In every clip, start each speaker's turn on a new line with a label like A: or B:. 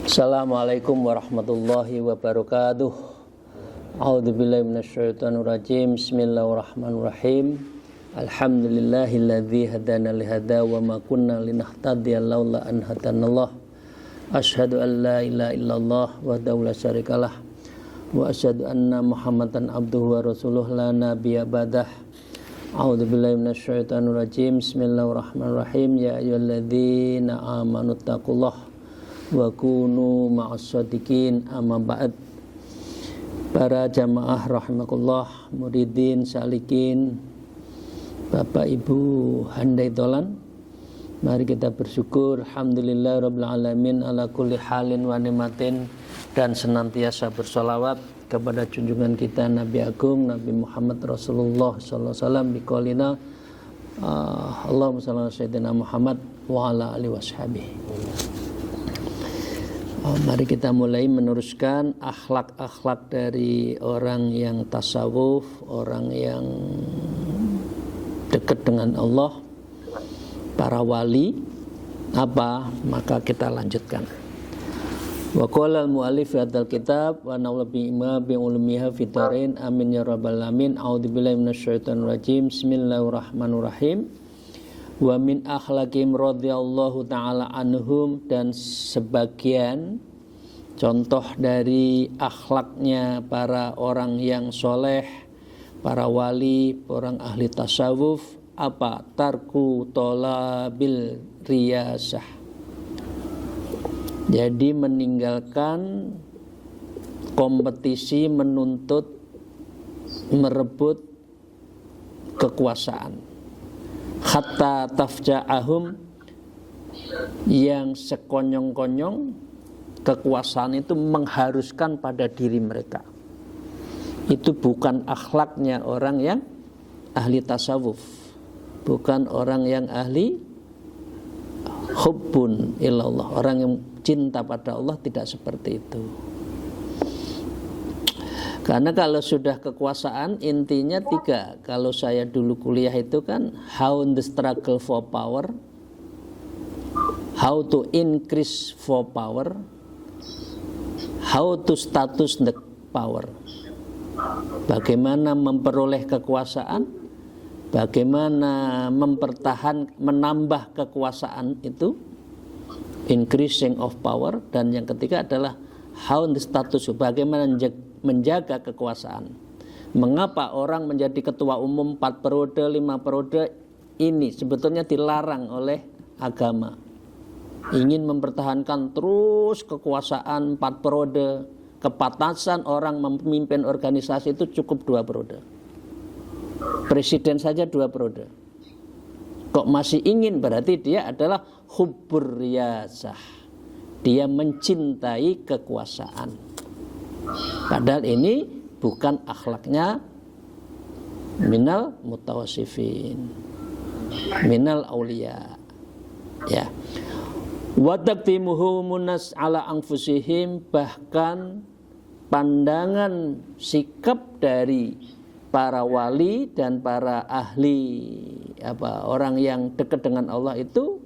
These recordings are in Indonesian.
A: Assalamualaikum warahmatullahi wabarakatuh. A'udzubillahi minasyaitonirrajim. Bismillahirrahmanirrahim. Alhamdulillahilladzi hadana lihada wa ma kunna linahtadiya laula an hadanallah. Asyhadu an la ilaha illallah wahdahu la syarikalah wa asyhadu anna Muhammadan abduhu wa rasuluh la nabiyya ba'dah. A'udzubillahi minasyaitonirrajim. Bismillahirrahmanirrahim. Ya ayyuhalladzina amanu taqullaha wa kunu ma'as-shadiqin, amma ba'd. Para jamaah rahimakumullah, muridin, salikin, Bapak Ibu handai tolan, mari kita bersyukur alhamdulillah rabbil alamin ala kulli halin wa ni'matin, dan senantiasa bersolawat kepada junjungan kita Nabi Agung Nabi Muhammad Rasulullah sallallahu alaihi wasallam biqaulina Allahumma shalli ala sayyidina Muhammad wa ala alihi washabihi. Mari kita mulai meneruskan akhlak-akhlak dari orang yang tasawuf, orang yang dekat dengan Allah, para wali. Apa? Maka kita lanjutkan. Wa qala al-mu'allif hadzal kitab wa na'udzu bi ulumiha fid dharain amin ya rabbal alamin. A'udzubillahi minasyaitonir rajim. Bismillahirrahmanirrahim. Wa min akhlaqim radhiyallahu ta'ala anhum, dan sebagian contoh dari akhlaknya para orang yang soleh, para wali, orang ahli tasawuf, apa? Tarku tolabil riyasah. Jadi meninggalkan kompetisi menuntut merebut kekuasaan. Hatta tafja'ahum, yang sekonyong-konyong kekuasaan itu mengharuskan pada diri mereka. Itu bukan akhlaknya orang yang ahli tasawuf, bukan orang yang ahli hubbun ilallah, orang yang cinta pada Allah, tidak seperti itu. Karena kalau sudah kekuasaan, intinya tiga. Kalau saya dulu kuliah itu kan how the struggle for power, how to increase for power, how to status the power. Bagaimana memperoleh kekuasaan, bagaimana menambah kekuasaan itu, increasing of power, dan yang ketiga adalah how the status, bagaimana menjaga kekuasaan. Mengapa orang menjadi ketua umum 4 periode, 5 periode, ini sebetulnya dilarang oleh agama. Ingin mempertahankan terus kekuasaan 4 periode, kepatasan orang memimpin organisasi itu cukup 2 periode. Presiden saja 2 periode. Kok masih ingin, berarti dia adalah hubbur riyasah. Dia mencintai kekuasaan. Padahal ini bukan akhlaknya minal mutawassifin, minal auliya. Ya. Wa taqdimuhu munas ala anfusihim, bahkan pandangan sikap dari para wali dan para ahli orang yang dekat dengan Allah itu,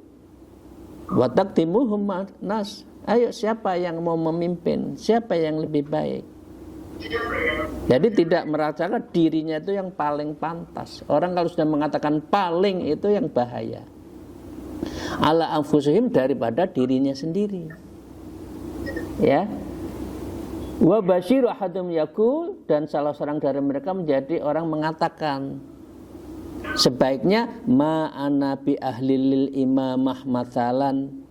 A: wa taqdimuhu munas, ayo siapa yang mau memimpin, siapa yang lebih baik. Jadi tidak merasakan dirinya itu yang paling pantas. Orang kalau sudah mengatakan paling, itu yang bahaya. Ala anfusihim, daripada dirinya sendiri. Ya. Wa basyiru ahadum yaqul, dan salah seorang dari mereka menjadi orang mengatakan, sebaiknya ma ana bi ahlil imamah matsalan,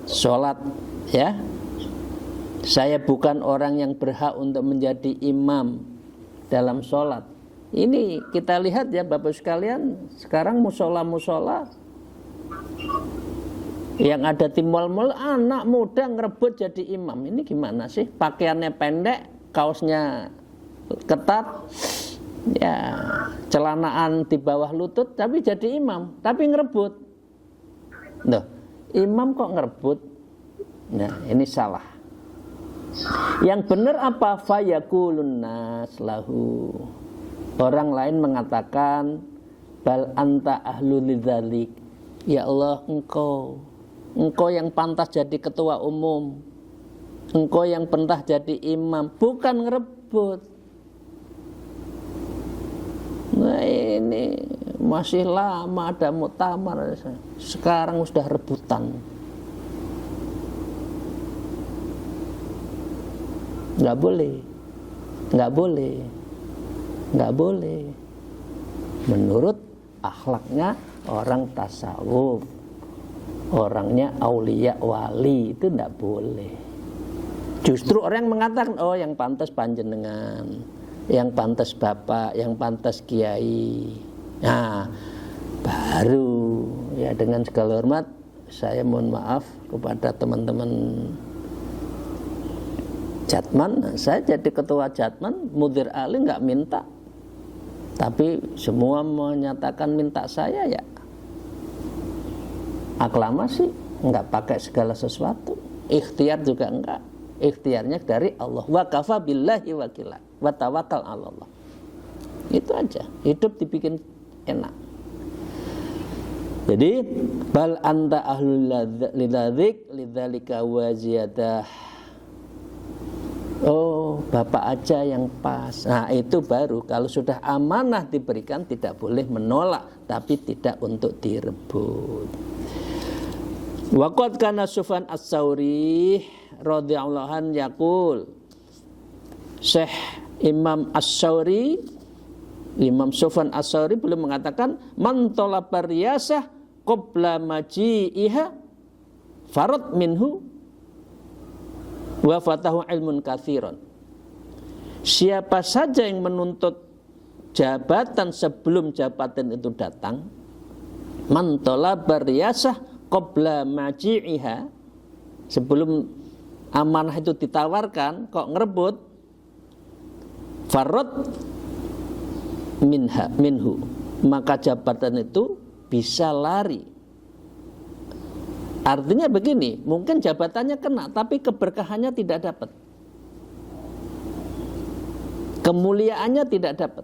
A: sholat, ya, saya bukan orang yang berhak untuk menjadi imam dalam sholat. Ini kita lihat ya Bapak sekalian, sekarang musola-musola yang ada di mal-mal, anak muda ngerebut jadi imam. Ini gimana sih? Pakaiannya pendek, kaosnya ketat, ya celanaan di bawah lutut, tapi jadi imam, tapi ngerebut. Loh, imam kok ngerebut? Nah, ini salah. Yang benar apa? Fayaqulun nas lahu. Orang lain mengatakan bal anta ahlu lidzalik. Ya Allah, engkau yang pantas jadi ketua umum, engkau yang pantas jadi imam, bukan ngerebut. Nah, ini masih lama ada muktamar, sekarang sudah rebutan. Nggak boleh. Menurut akhlaknya orang tasawuf, orangnya aulia wali, itu nggak boleh. Justru orang yang mengatakan, oh yang pantas panjenengan, yang pantas bapak, yang pantas kiai. Nah, baru ya dengan segala hormat saya mohon maaf kepada teman-teman Jatman, saya jadi ketua Jatman, mudir ali nggak minta, tapi semua menyatakan minta saya ya aklamasi, nggak pakai segala sesuatu, ikhtiar juga enggak, ikhtiarnya dari Allah. Wa kafa billahi wakila, wa tawakkal 'ala Allah. Itu aja, hidup dibikin enak. Jadi bal anta ahlul lidzadik lidzalika waziyadah. Oh, bapak aja yang pas. Nah, itu baru kalau sudah amanah diberikan tidak boleh menolak, tapi tidak untuk direbut. Waqad kana Sufyan Ats-Tsauri radhiyallahu an yaqul. Syekh Imam Ats-Tsauri, Imam Sufyan Ats-Tsauri beliau mengatakan man talaba riyasah qabla maji'iha farad minhu wa fatahu ilmun katsiran. Siapa saja yang menuntut jabatan sebelum jabatan itu datang, man talaba riyasah qabla maji'iha, sebelum amanah itu ditawarkan kok ngerebut, farad minhu, maka jabatan itu bisa lari. Artinya begini, mungkin jabatannya kena, tapi keberkahannya tidak dapat, kemuliaannya tidak dapat.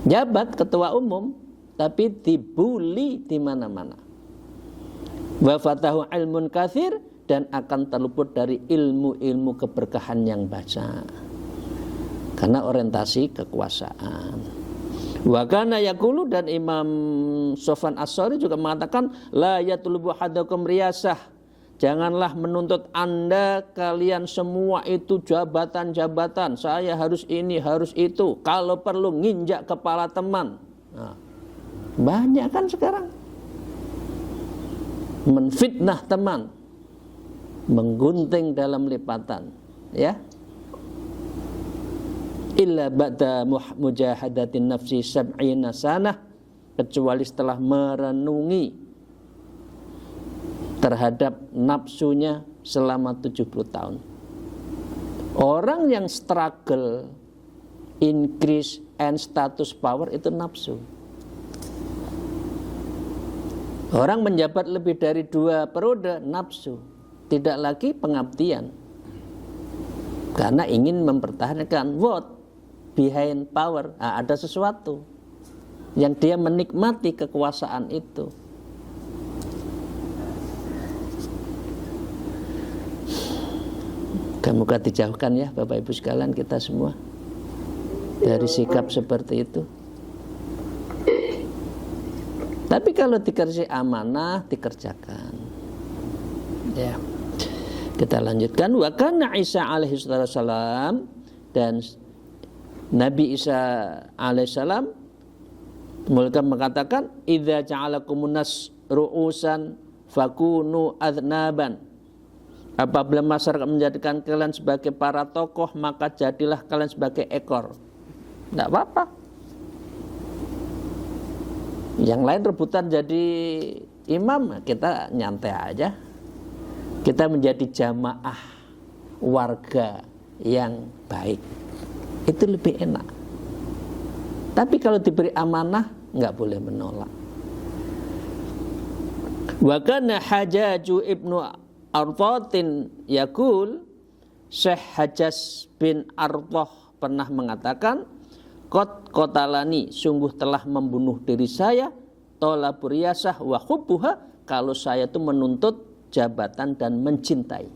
A: Jabat ketua umum, tapi dibuli di mana-mana. Wa fatahu ilmun katsir, dan akan terluput dari ilmu-ilmu keberkahan yang banyak, karena orientasi kekuasaan. Wa kana yaqulu, dan Imam Sufyan Ats-Tsauri juga mengatakan la yatlubu hadakum riyasah, janganlah menuntut Anda kalian semua itu jabatan-jabatan, saya harus ini harus itu, kalau perlu nginjak kepala teman. Nah, banyak kan sekarang menfitnah teman, menggunting dalam lipatan, ya. Illa ba'da mujahadatin nafsi sab'ina sanah, kecuali setelah merenungi terhadap nafsunya selama 70 tahun. Orang yang struggle increase and status power itu nafsu. Orang menjabat lebih dari 2 periode, nafsu. Tidak lagi pengabdian, karena ingin mempertahankan vote behind power. Nah, ada sesuatu yang dia menikmati kekuasaan itu. Semoga dijauhkan ya Bapak Ibu sekalian, kita semua dari sikap seperti itu. Tapi kalau dikasih amanah, dikerjakan. Ya. Kita lanjutkan. Wa kana Isa alaihi salam, dan Nabi Isa alaihissalam mereka mengatakan idza ja'alakumun nas ru'usan fakunu adnaban, apabila masyarakat menjadikan kalian sebagai para tokoh, maka jadilah kalian sebagai ekor. Tidak apa-apa, yang lain rebutan jadi imam, kita nyantai aja, kita menjadi jamaah warga yang baik. Itu lebih enak. Tapi kalau diberi amanah nggak boleh menolak. Wa kana Hajjaju ibnu Arthatin yaqul, Syekh Hajjaj bin Arthah pernah mengatakan, qad qatalani, sungguh telah membunuh diri saya, thalabur riyasah wa hubbuha, kalau saya itu menuntut jabatan dan mencintai,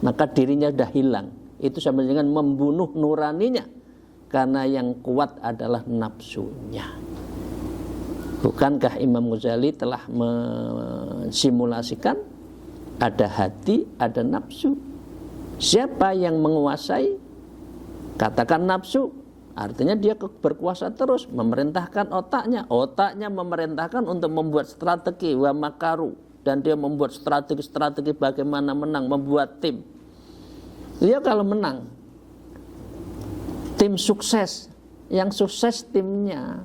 A: maka dirinya sudah hilang. Itu sama dengan membunuh nuraninya, karena yang kuat adalah nafsunya. Bukankah Imam Ghazali telah mensimulasikan ada hati, ada nafsu. Siapa yang menguasai, katakan nafsu, artinya dia berkuasa terus, memerintahkan otaknya. Otaknya memerintahkan untuk membuat strategi, wa makaru, dan dia membuat strategi-strategi bagaimana menang, membuat tim. Dia kalau menang, tim sukses, yang sukses timnya,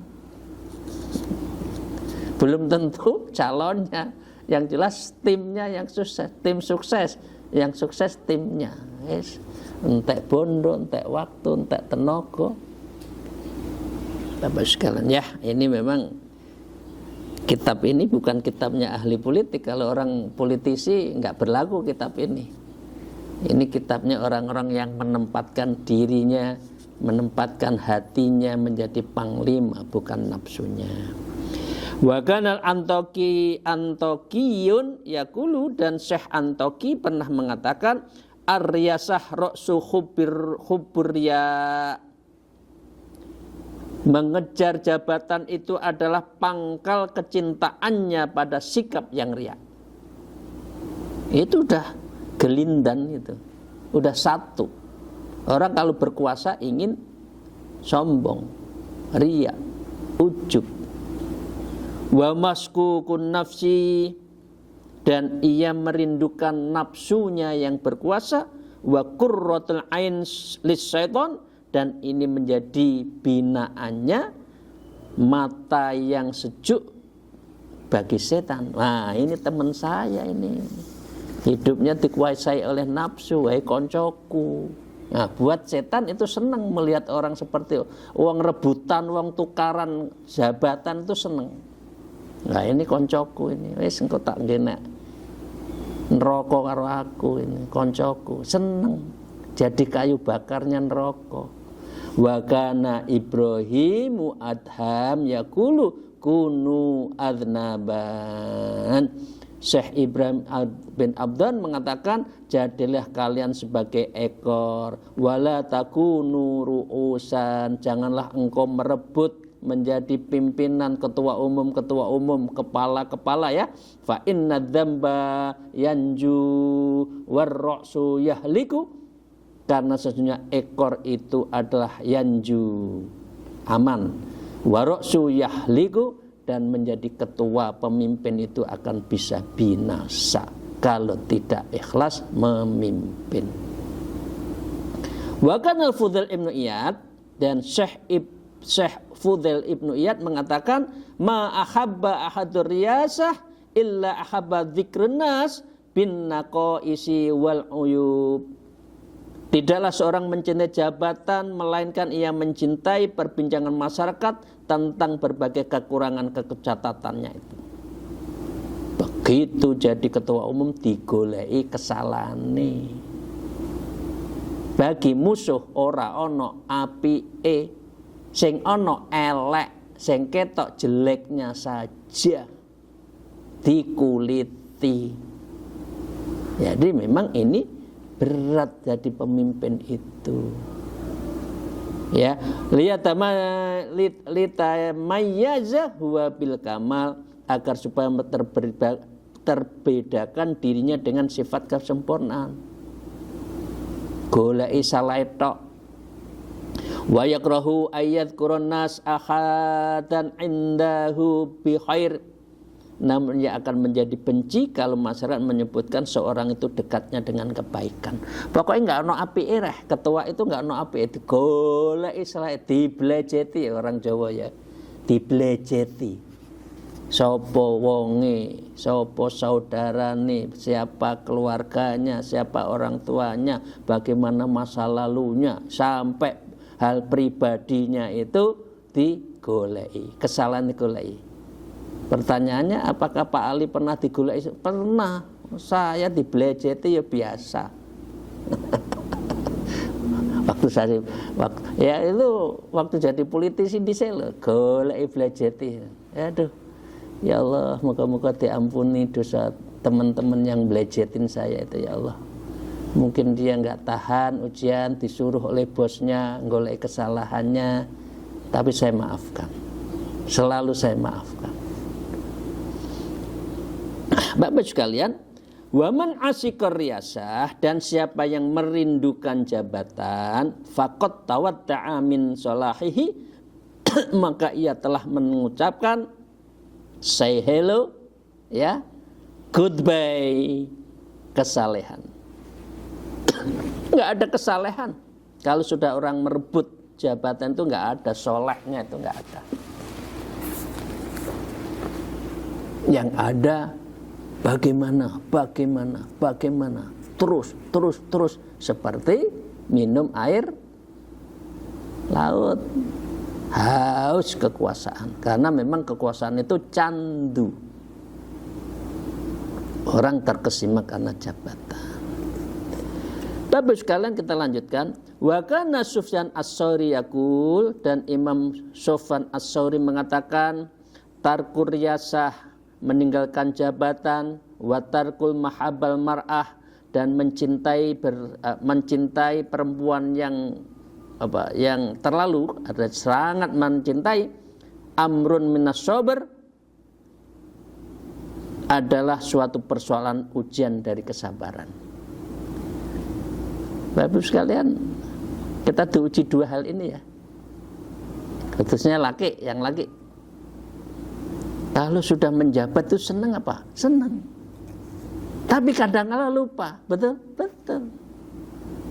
A: belum tentu calonnya. Yang jelas timnya yang sukses, tim sukses, yang sukses timnya. Yes. Entek bondo, entek waktu, entek tenaga. Bapak sekalian, ya, ini memang kitab ini bukan kitabnya ahli politik. Kalau orang politisi nggak berlaku kitab ini. Ini kitabnya orang-orang yang menempatkan dirinya, menempatkan hatinya menjadi panglima, bukan nafsunya. Wa kanal Antokiyun yaqulu, dan Syekh Antoki pernah mengatakan, ar-riyasah ra'su hubburya, mengejar jabatan itu adalah pangkal kecintaannya pada sikap yang riya. Itu udah gelindan, itu udah satu. Orang kalau berkuasa ingin sombong, riya, ujub. Wa maskukun nafsi, dan ia merindukan nafsunya yang berkuasa. Wa qurratul ain lisyaiton, dan ini menjadi binaannya, mata yang sejuk bagi setan. Nah, ini teman saya ini, hidupnya dikuasai oleh nafsu, wahai koncoku. Nah, buat setan itu senang melihat orang seperti uang rebutan, uang tukaran jabatan itu senang. Nah, ini koncoku ini, wis engko tak ngene neraka karo aku, ini koncoku, seneng jadi kayu bakarnya neraka. Wa kana Ibrahimu adham yaqulu kunu adnaban. Syekh Ibrahim bin Abdan mengatakan, jadilah kalian sebagai ekor, wala takunu ru'usan, janganlah engkau merebut menjadi pimpinan, ketua umum, kepala-kepala, ya. Fa inna dzamba yanju war-ra'su yahliku, karena sesungguhnya ekor itu adalah yanju, aman, war-ra'su yahliku, dan menjadi ketua pemimpin itu akan bisa binasa kalau tidak ikhlas memimpin. Wa kana al-Fudail Ibnu Iyad, dan Syekh Fudail Ibnu Iyad mengatakan, ma ahabba ahadur riyasah illa ahabba dzikrun nas bin naqaisi wal uyub. Tidaklah seorang mencintai jabatan melainkan ia mencintai perbincangan masyarakat tentang berbagai kekurangan kecatatannya itu. Begitu jadi ketua umum digoleki kesalahane. Bagi musuh ora ono apike, sing ono elek, sing ketok jeleknya saja dikuliti. Jadi memang ini berat jadi pemimpin itu. Ya, litamayyaza huwa bil kamal, agar supaya terbedakan dirinya dengan sifat kesempurnaan. Goleki salah tok. Wa yakrahu ayyadhkurun nas ahadan indahu bi khair, namun ia akan menjadi benci kalau masyarakat menyebutkan seorang itu dekatnya dengan kebaikan. Pokoknya enggak ono apike reh, ketua itu enggak ono apike, digoleki salah, diblejeti, orang Jawa ya, diblejeti. sapa wonge, sapa saudarane, siapa keluarganya, siapa orang tuanya, bagaimana masa lalunya, sampai hal pribadinya itu digoleki, kesalahan digoleki. Pertanyaannya, apakah Pak Ali pernah digoleki? Pernah. Saya dibelejeti ya biasa. Waktu jadi politisi di selo, goleki belejeti. Aduh. Ya Allah, moga-moga diampuni dosa teman-teman yang belejetin saya itu, ya Allah. Mungkin dia nggak tahan ujian, disuruh oleh bosnya golek kesalahannya, tapi saya maafkan. Selalu saya maafkan. Bapak sekalian, waman asyikar riyasah, dan siapa yang merindukan jabatan, faqad tawadda'a min salahihi, maka ia telah mengucapkan say hello, ya, goodbye kesalehan. Nggak ada kesalehan kalau sudah orang merebut jabatan, itu nggak ada solehnya, itu nggak ada. Yang ada bagaimana terus seperti minum air laut, haus kekuasaan. Karena memang kekuasaan itu candu, orang terkesima karena jabatan. Bapak sekalian, kita lanjutkan. Wa kana Sufyan As-Tsauri yaqul, dan Imam Sufyan As-Tsauri mengatakan, tarkur riyasah, meninggalkan jabatan, wa tarkul mahabbal mar'ah, dan mencintai perempuan yang terlalu, ada sangat mencintai, amrun minas sabr, adalah suatu persoalan ujian dari kesabaran. Bapak sekalian, kita diuji dua hal ini ya, khususnya yang laki. Kalau sudah menjabat itu senang apa? Senang. Tapi kadang-kala lupa, betul?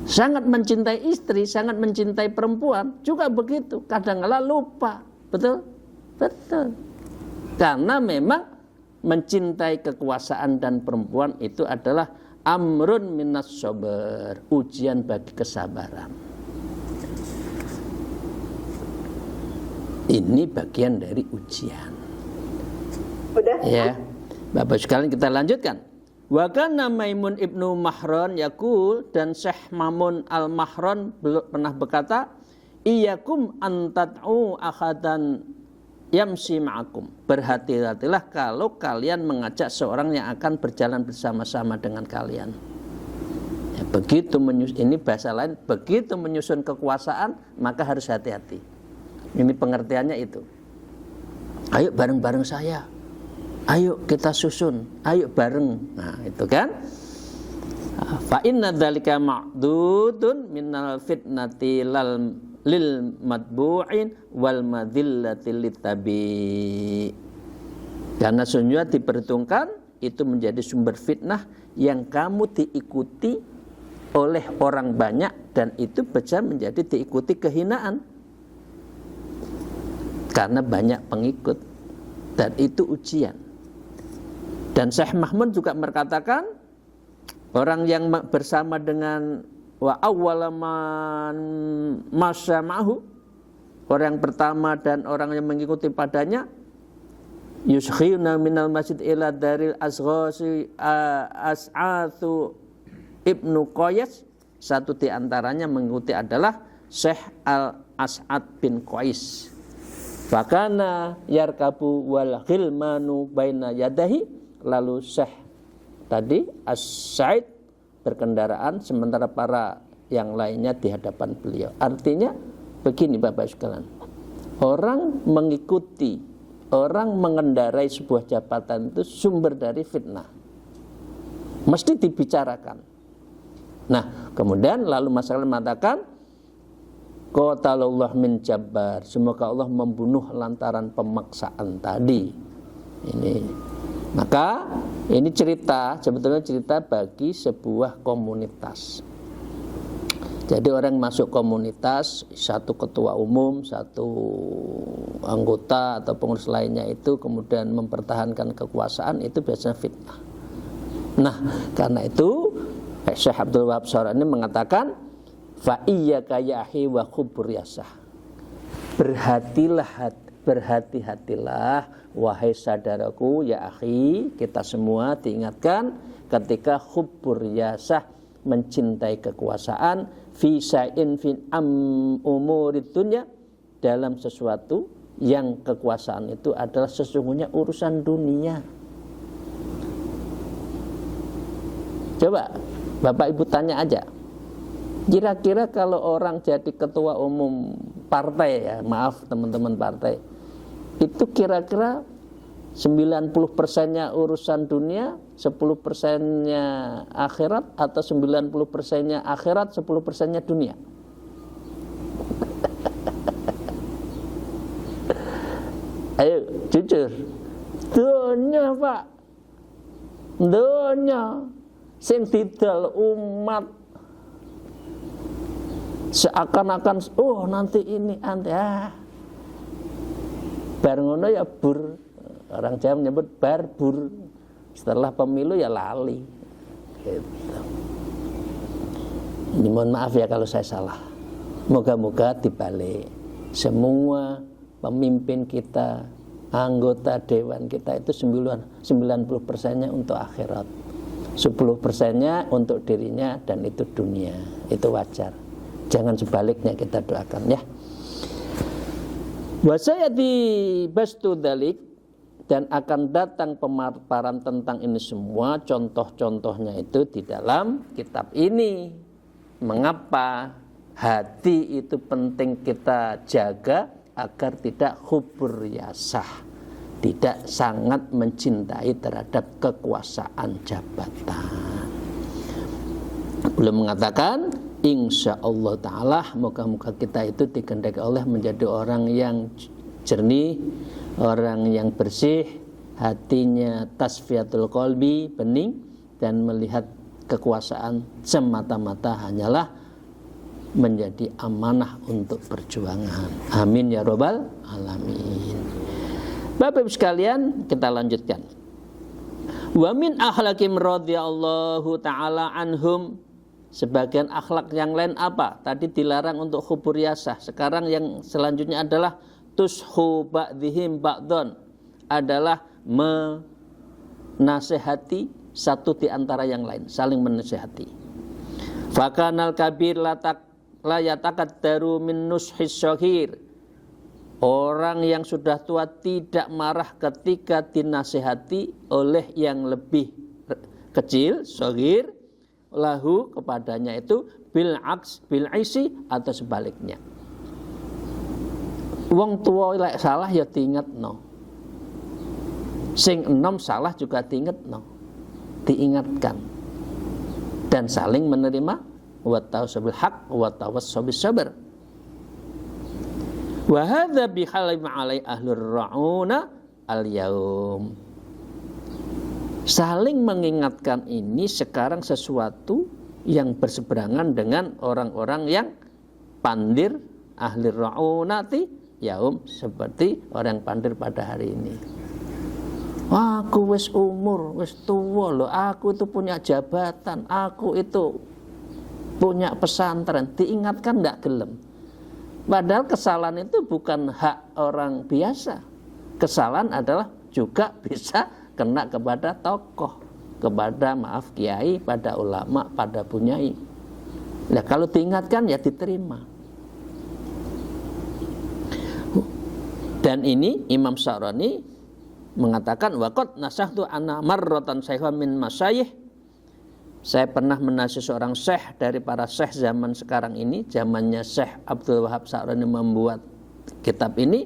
A: Sangat mencintai istri, sangat mencintai perempuan, juga begitu. Kadang-kala lupa, betul? Karena memang mencintai kekuasaan dan perempuan itu adalah amrun minas sabr, ujian bagi kesabaran. Ini bagian dari ujian.
B: Udah?
A: Ya, Bapak sekalian, kita lanjutkan. Wa kana Maimun ibnu Mahran yaqul, dan Syekh Mamun al-Mahran pernah berkata, iyyakum an tad'u akhadan yamsi ma'akum. Berhati-hatilah kalau kalian mengajak seorang yang akan berjalan bersama-sama dengan kalian. Ya, ini bahasa lain, begitu menyusun kekuasaan, maka harus hati-hati. Ini pengertiannya itu. Ayo bareng-bareng saya. Ayo kita susun, ayo bareng. Nah, itu kan. Fa inna dzalika ma'dudun minal fitnati lil matbu'in wal madillati litabi. Karena sungguh diperhitungkan itu menjadi sumber fitnah yang kamu diikuti oleh orang banyak, dan itu bisa menjadi diikuti kehinaan karena banyak pengikut, dan itu ujian. Dan Syekh Mahmud juga mengatakan, orang yang bersama dengan wa awwalaman masyamahu, orang pertama dan orang yang mengikuti padanya, yuskhina minal masjid ila daril asghasi as'athu ibnu Qais. Satu di antaranya mengikuti adalah Syekh Al-As'ad bin Qais. Fakana yarkabu wal ghilmanu baina yadahi. Lalu Syekh tadi As-Sa'id berkendaraan, sementara para yang lainnya di hadapan beliau. Artinya begini Bapak sekalian, orang mengikuti, orang mengendarai sebuah jabatan itu sumber dari fitnah, mesti dibicarakan. Nah, kemudian lalu masalah mengatakan, qatalallah min jabbar, semoga Allah membunuh lantaran pemaksaan tadi. Ini, maka ini sebetulnya cerita bagi sebuah komunitas. Jadi orang masuk komunitas, satu ketua umum, satu anggota atau pengurus lainnya itu kemudian mempertahankan kekuasaan, itu biasanya fitnah. Nah, karena itu Syekh Abdul Wahab Syahrani mengatakan, fa iyyaka ya akhi wa khubur yasah. Berhati-hatilah wahai saudaraku ya akhi, kita semua diingatkan ketika khubur yasah, mencintai kekuasaan, fi sa'in fin umurid dunya, dalam sesuatu yang kekuasaan itu adalah sesungguhnya urusan dunia. Coba Bapak Ibu tanya aja, kira-kira kalau orang jadi ketua umum partai, ya maaf teman-teman partai, itu kira-kira 90%-nya urusan dunia, 10%-nya akhirat, atau 90%-nya akhirat, 10%-nya dunia? Ayo jujur. Dunia, Pak. Dunia sing didal umat seakan-akan nanti ini bar ngono ya bur. Orang Jawa menyebut barbur. Setelah pemilu ya lali gitu. Ini mohon maaf ya kalau saya salah. Moga-moga dibalik. Semua pemimpin kita, anggota dewan kita itu 90%-nya untuk akhirat, 10%-nya untuk dirinya, dan itu dunia. Itu wajar. Jangan sebaliknya, kita doakan ya. Wa sayati bastu dzalik, dan akan datang pemaparan tentang ini semua, contoh-contohnya itu di dalam kitab ini. Mengapa hati itu penting kita jaga agar tidak hubur yasah, tidak sangat mencintai terhadap kekuasaan jabatan. Belum mengatakan insya Allah ta'ala, moga-moga kita itu dikehendaki Allah menjadi orang yang jernih, orang yang bersih, hatinya tasfiyatul qalbi, bening, dan melihat kekuasaan semata-mata hanyalah menjadi amanah untuk perjuangan. Amin ya rabbal alamin. Bapak Ibu sekalian, kita lanjutkan. Wa min akhlaqim radhiyallahu ta'ala anhum, sebagian akhlak yang lain apa? Tadi dilarang untuk hubur yasah. Sekarang yang selanjutnya adalah tushu ba'dihim ba'don, adalah menasehati satu di antara yang lain, saling menasehati. Fakanal kabir la yatakaddaru min nushis syahir, orang yang sudah tua tidak marah ketika dinasehati oleh yang lebih kecil, syahir, lahu kepadanya itu bil isi, atau sebaliknya. Wong tua lek salah ya diingatno, sing enom salah juga diingatno, diingatkan, dan saling menerima. Wa tawassabil haq wa tawassabis sabr. Wa hadza bi halim alai ahlur rauna al yaum. Saling mengingatkan ini sekarang sesuatu yang berseberangan dengan orang-orang yang pandir, ahli raunati yaum, seperti orang pandir pada hari ini. Aku wis umur, wis tua loh, aku itu punya jabatan, aku itu punya pesantren, diingatkan enggak gelem. Padahal kesalahan itu bukan hak orang biasa. Kesalahan adalah juga bisa kena kepada tokoh, kepada maaf kiai, pada ulama, pada bunyai. Nah, kalau diingatkan ya diterima. Dan ini Imam Syahrani mengatakan waqad nasahtu ana marratan syaikhun min masyayikh. Saya pernah menasih seorang syekh dari para syekh zaman sekarang ini, zamannya Syekh Abdul Wahab Syahrani membuat kitab ini,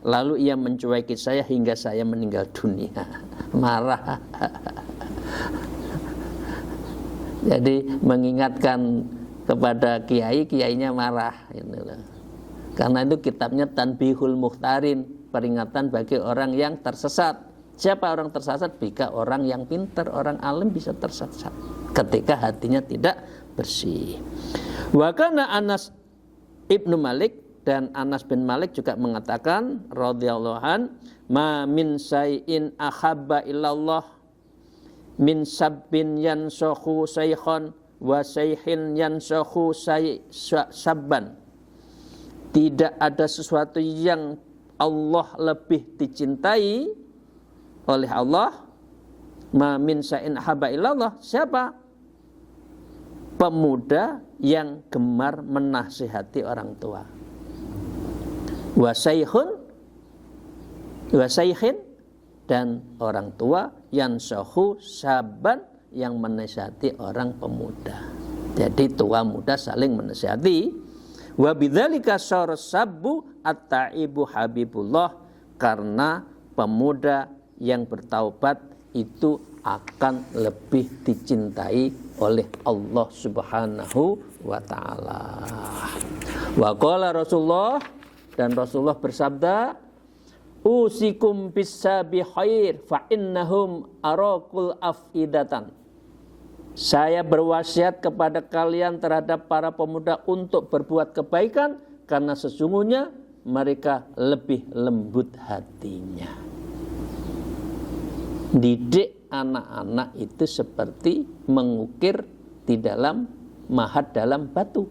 A: lalu ia mencueki saya hingga saya meninggal dunia. Marah. Jadi mengingatkan kepada kiai, kiainya marah. Karena itu kitabnya Tanbihul Mukhtarin, peringatan bagi orang yang tersesat. Siapa orang tersesat? Jika orang yang pintar, orang alim bisa tersesat ketika hatinya tidak bersih. Wa kana Anas ibnu Malik, dan Anas bin Malik juga mengatakan radhiyallahu an, ma min syai'in ahabba illallah min sabbin yansahu saykhan wa sayhin yansahu sabban. Tidak ada sesuatu yang Allah lebih dicintai oleh Allah. Ma min syai'in ahabba illallah, siapa? Pemuda yang gemar menasihati orang tua. Wasayhin, dan orang tua yang sahu saban, yang menasihati orang pemuda. Jadi tua muda saling menasihati. Wa bidzalika syara sabbu at-taibu habibullah, karena pemuda yang bertaubat itu akan lebih dicintai oleh Allah Subhanahu wa taala. Wa qala Rasulullah, dan Rasulullah bersabda, usikum bisabi khair fa innahum araqul afidatan. Saya berwasiat kepada kalian terhadap para pemuda untuk berbuat kebaikan, karena sesungguhnya mereka lebih lembut hatinya. Didik anak-anak itu seperti mengukir di dalam mahat dalam batu.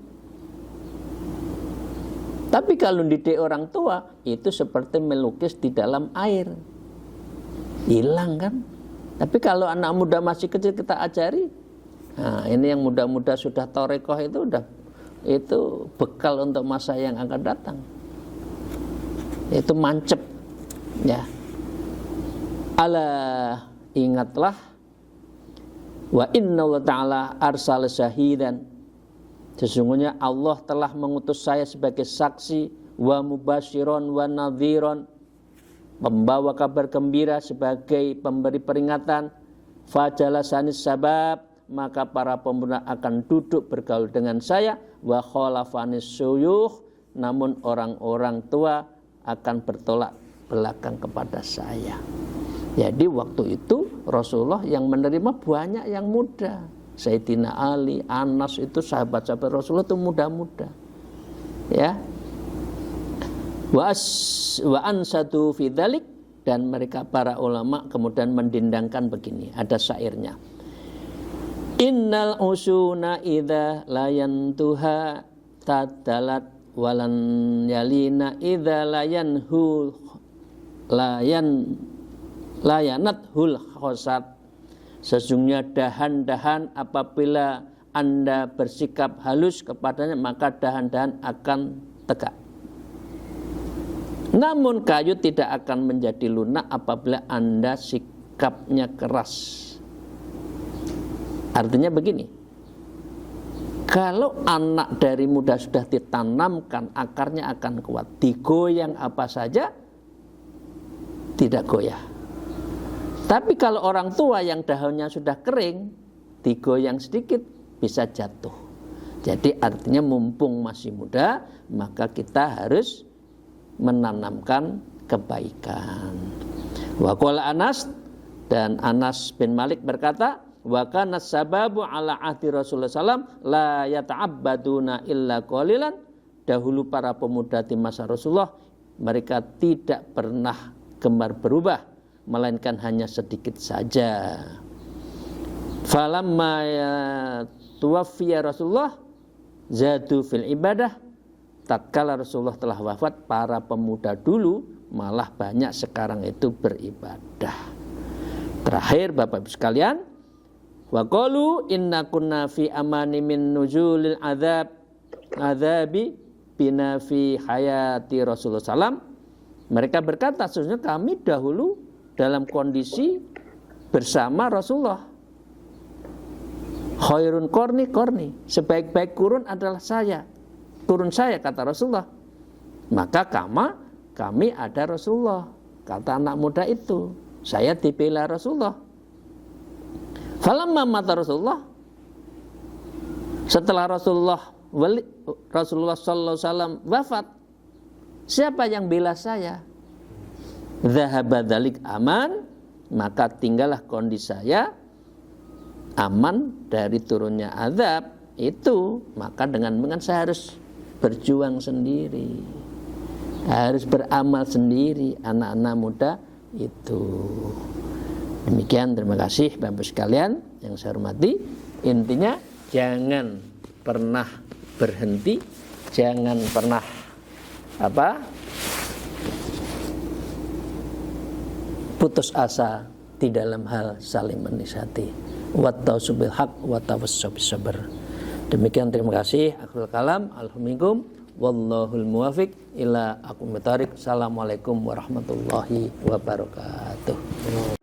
A: Tapi kalau didik orang tua itu seperti melukis di dalam air. Hilang kan? Tapi kalau anak muda masih kecil kita ajari, nah ini yang muda-muda sudah torekoh itu bekal untuk masa yang akan datang. Itu mancep, ya. Ala, ingatlah, wa inna Allah ta'ala arsal syahidan, sesungguhnya Allah telah mengutus saya sebagai saksi, wa mubasyiron wa nadhiron, pembawa kabar gembira sebagai pemberi peringatan. Fajalasanis sabab, maka para pemuda akan duduk bergaul dengan saya. Wa khalafanis suyukh, namun orang-orang tua akan bertolak belakang kepada saya. Jadi waktu itu Rasulullah yang menerima banyak yang muda. Sayyidina Ali, Anas, itu sahabat-sahabat Rasulullah itu muda-muda. Ya. Wa ansatu fi dzalik, dan mereka para ulama kemudian mendindangkan begini, ada syairnya. Innal usuna idza layantuha tadalat walan yalina idza layanhu layanat hul khosat. Sesungguhnya dahan-dahan apabila Anda bersikap halus kepadanya, maka dahan-dahan akan tegak. Namun kayu tidak akan menjadi lunak apabila Anda sikapnya keras. Artinya begini, kalau anak dari muda sudah ditanamkan, akarnya akan kuat. Digoyang apa saja tidak goyah. Tapi kalau orang tua yang daunnya sudah kering, digoyang sedikit bisa jatuh. Jadi artinya mumpung masih muda, maka kita harus menanamkan kebaikan. Wa qala Anas, dan Anas bin Malik berkata, wa kana sababu ala ahdi Rasulullah sallam la yata'abbaduna illa qalilan. Dahulu para pemuda di masa Rasulullah, mereka tidak pernah gemar berubah, melainkan hanya sedikit saja. Falamma tuwaffiya Rasulullah zadu fil ibadah. Tatkala Rasulullah telah wafat, para pemuda dulu malah banyak sekarang itu beribadah. Terakhir Bapak Ibu sekalian, wa qalu inna kunna fi amani min nuzulil azabi bina fi hayati Rasulullah sallam. Mereka berkata, sesungguhnya kami dahulu dalam kondisi bersama Rasulullah. Khairun korni, sebaik-baik kurun adalah saya. Kurun saya, kata Rasulullah. Maka kami ada Rasulullah, kata anak muda itu. Saya dibela Rasulullah. Falamma mata Rasulullah, setelah Rasulullah sallallahu alaihi wasallam wafat, siapa yang bela saya? Dzahaba dzalik aman, maka tinggallah kondisi saya aman dari turunnya azab. itu, maka dengan saya harus berjuang sendiri, harus beramal sendiri, anak-anak muda itu. Demikian, terima kasih Bapak sekalian yang saya hormati. Intinya jangan pernah berhenti, jangan pernah putus asa di dalam hal saling menasihati. Wattausu bil haq wattawassaw bis sabr. Demikian, terima kasih. Akhirul kalam. Alhamdulillah. Wallahul muwafiq ila aqwamit thoriq. Assalamualaikum warahmatullahi wabarakatuh.